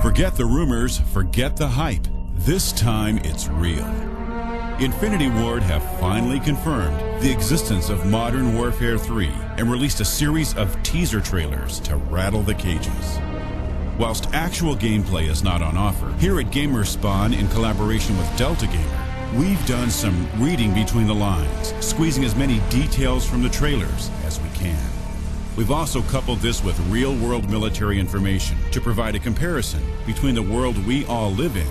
Forget the rumors, forget the hype. This time it's real. Infinity Ward have finally confirmed the existence of Modern Warfare 3 and released a series of teaser trailers to rattle the cages. Whilst actual gameplay is not on offer, here at GamerSpawn, in collaboration with Delta Gamer, we've done some reading between the lines, squeezing as many details from the trailers as we can. We've also coupled this with real-world military information to provide a comparison between the world we all live in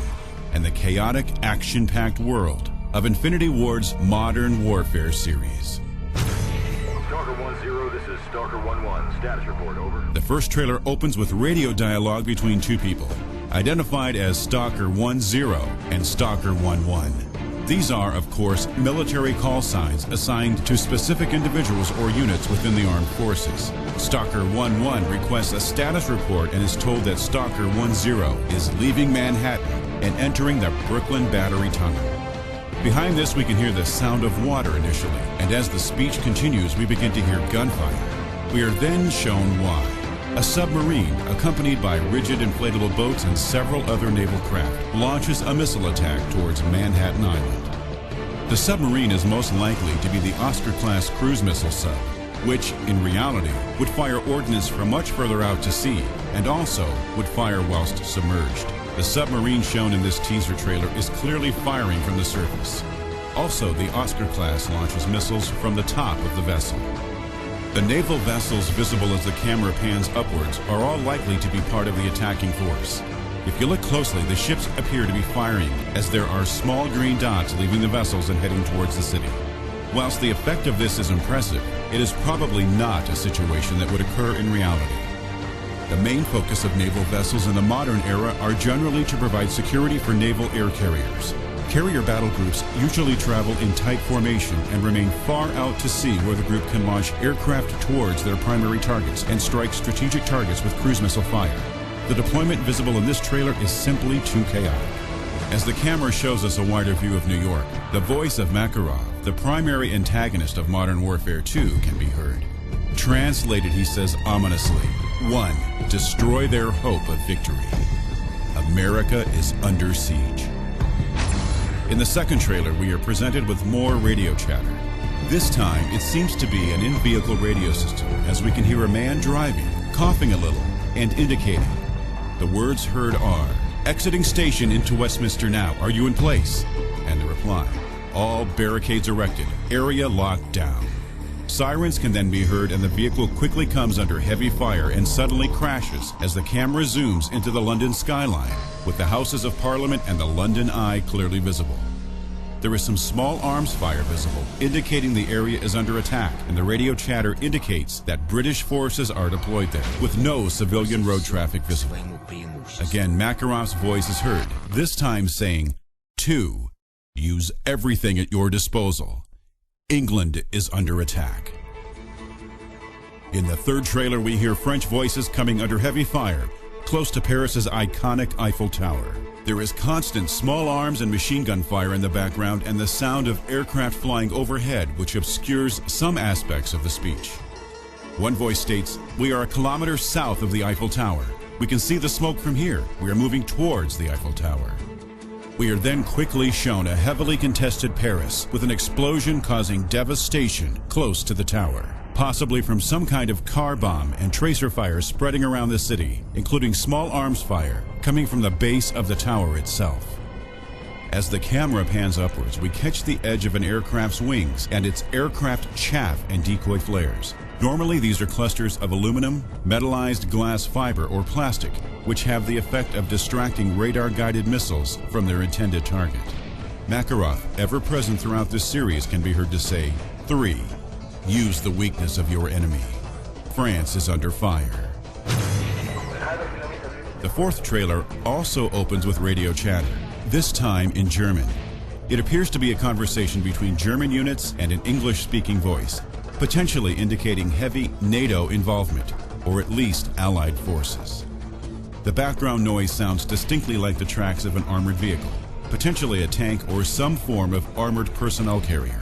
and the chaotic, action-packed world of Infinity Ward's Modern Warfare series. Stalker 1-0, this is Stalker 1-1. Status report, over. The first trailer opens with radio dialogue between two people, identified as Stalker 1-0 and Stalker 1-1. These are, of course, military call signs assigned to specific individuals or units within the armed forces. Stalker 1-1 requests a status report and is told that Stalker 1-0 is leaving Manhattan and entering the Brooklyn Battery Tunnel. Behind this, we can hear the sound of water initially, and as the speech continues, we begin to hear gunfire. We are then shown why. A submarine, accompanied by rigid inflatable boats and several other naval craft, launches a missile attack towards Manhattan Island. The submarine is most likely to be the Oscar-class cruise missile sub, which, in reality, would fire ordnance from much further out to sea, and also would fire whilst submerged. The submarine shown in this teaser trailer is clearly firing from the surface. Also, the Oscar-class launches missiles from the top of the vessel. The naval vessels visible as the camera pans upwards are all likely to be part of the attacking force. If you look closely, the ships appear to be firing as there are small green dots leaving the vessels and heading towards the city. Whilst the effect of this is impressive, it is probably not a situation that would occur in reality. The main focus of naval vessels in the modern era are generally to provide security for naval air carriers. Carrier battle groups usually travel in tight formation and remain far out to sea where the group can launch aircraft towards their primary targets and strike strategic targets with cruise missile fire. The deployment visible in this trailer is simply too chaotic. As the camera shows us a wider view of New York, the voice of Makarov, the primary antagonist of Modern Warfare 2, can be heard. Translated, he says ominously, 1. Destroy their hope of victory. America is under siege. In the second trailer, we are presented with more radio chatter. This time, it seems to be an in-vehicle radio system, as we can hear a man driving, coughing a little, and indicating. The words heard are, "Exiting station into Westminster now. Are you in place?" And the reply, "All barricades erected. Area locked down." Sirens can then be heard, and the vehicle quickly comes under heavy fire and suddenly crashes as the camera zooms into the London skyline, with the Houses of Parliament and the London Eye clearly visible. There is some small arms fire visible, indicating the area is under attack, and the radio chatter indicates that British forces are deployed there, with no civilian road traffic visible. Again, Makarov's voice is heard, this time saying, 2. Use everything at your disposal. England is under attack. In the third trailer, we hear French voices coming under heavy fire, close to Paris's iconic Eiffel Tower. There is constant small arms and machine gun fire in the background and the sound of aircraft flying overhead, which obscures some aspects of the speech. One voice states, "We are a kilometer south of the Eiffel Tower. We can see the smoke from here. We are moving towards the Eiffel Tower." We are then quickly shown a heavily contested Paris with an explosion causing devastation close to the tower, possibly from some kind of car bomb, and tracer fire spreading around the city, including small arms fire coming from the base of the tower itself. As the camera pans upwards, we catch the edge of an aircraft's wings and its aircraft chaff and decoy flares. Normally, these are clusters of aluminum, metallized glass fiber, or plastic, which have the effect of distracting radar-guided missiles from their intended target. Makarov, ever present throughout this series, can be heard to say, 3. Use the weakness of your enemy. France is under fire. The fourth trailer also opens with radio chatter, this time in German. It appears to be a conversation between German units and an English-speaking voice, potentially indicating heavy NATO involvement, or at least Allied forces. The background noise sounds distinctly like the tracks of an armored vehicle, potentially a tank or some form of armored personnel carrier.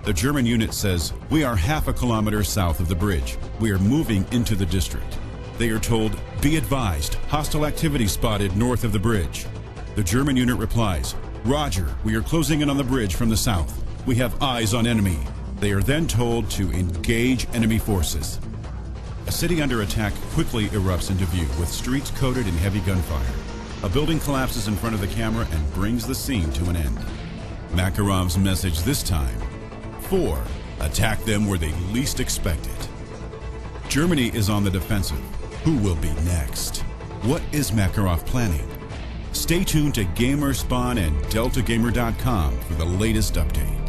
The German unit says, "We are half a kilometer south of the bridge. We are moving into the district." They are told, "Be advised, hostile activity spotted north of the bridge." The German unit replies, "Roger, we are closing in on the bridge from the south. We have eyes on enemy." They are then told to engage enemy forces. A city under attack quickly erupts into view, with streets coated in heavy gunfire. A building collapses in front of the camera and brings the scene to an end. Makarov's message this time: 4. Attack them where they least expect it. Germany is on the defensive. Who will be next? What is Makarov planning? Stay tuned to GamerSpawn and DeltaGamer.com for the latest update.